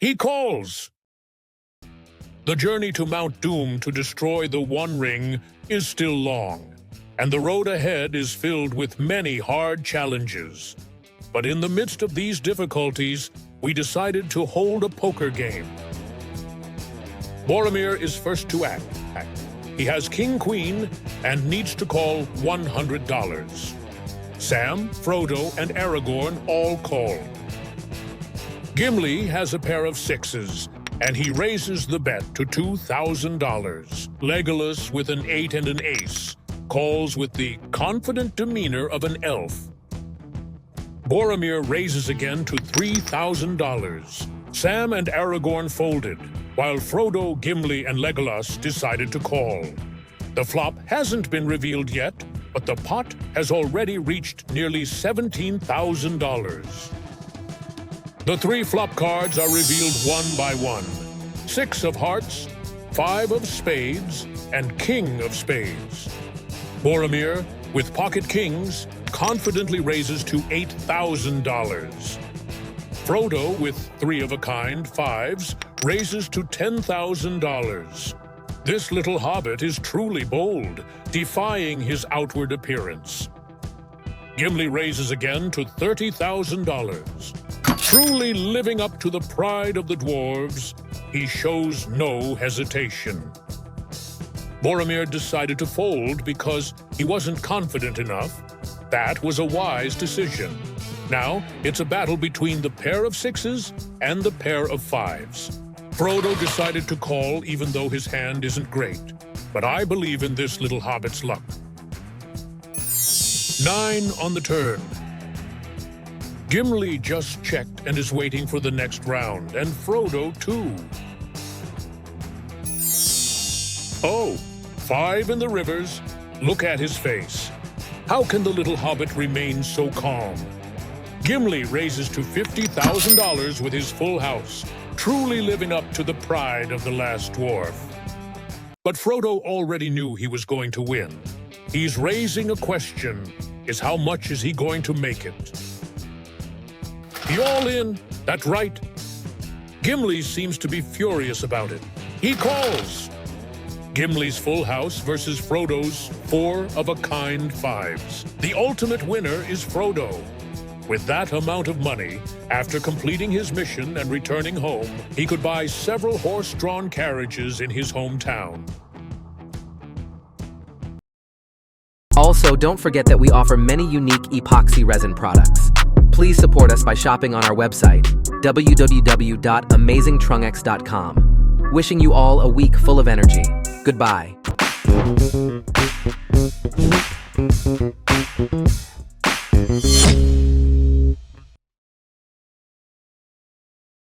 He calls. The journey to Mount Doom to destroy the One Ring is still long, and the road ahead is filled with many hard challenges. But in the midst of these difficulties, we decided to hold a poker game. Boromir is first to act. He has King-Queen and needs to call $100. Sam, Frodo, and Aragorn all call. Gimli has a pair of sixes, and he raises the bet to $2,000. Legolas, with an 8 and an ace, calls with the confident demeanor of an elf. Boromir raises again to $3,000. Sam and Aragorn folded, while Frodo, Gimli, and Legolas decided to call. The flop hasn't been revealed yet, but the pot has already reached nearly $17,000. The three flop cards are revealed one by one. 6 of hearts, 5 of spades, and King of spades. Boromir, with pocket kings, confidently raises to $8,000. Frodo, with 3 of a kind, 5s, raises to $10,000. This little hobbit is truly bold, defying his outward appearance. Gimli raises again to $30,000. Truly living up to the pride of the dwarves, he shows no hesitation. Boromir decided to fold because he wasn't confident enough. That was a wise decision. Now, it's a battle between the pair of 6s and the pair of 5s. Frodo decided to call even though his hand isn't great, but I believe in this little hobbit's luck. 9 on the turn. Gimli just checked and is waiting for the next round, and Frodo too. Oh, 5 in the rivers. Look at his face. How can the little hobbit remain so calm? Gimli raises to $50,000 with his full house, truly living up to the pride of the last dwarf. But Frodo already knew he was going to win. He's raising a question, is how much is he going to make it? The all-in, that's right. Gimli seems to be furious about it. He calls. Gimli's full house versus Frodo's 4-of-a-kind 5s. The ultimate winner is Frodo. With that amount of money, after completing his mission and returning home, he could buy several horse-drawn carriages in his hometown. Also, don't forget that we offer many unique epoxy resin products. Please support us by shopping on our website, www.amazingtrungx.com. Wishing you all a week full of energy. Goodbye.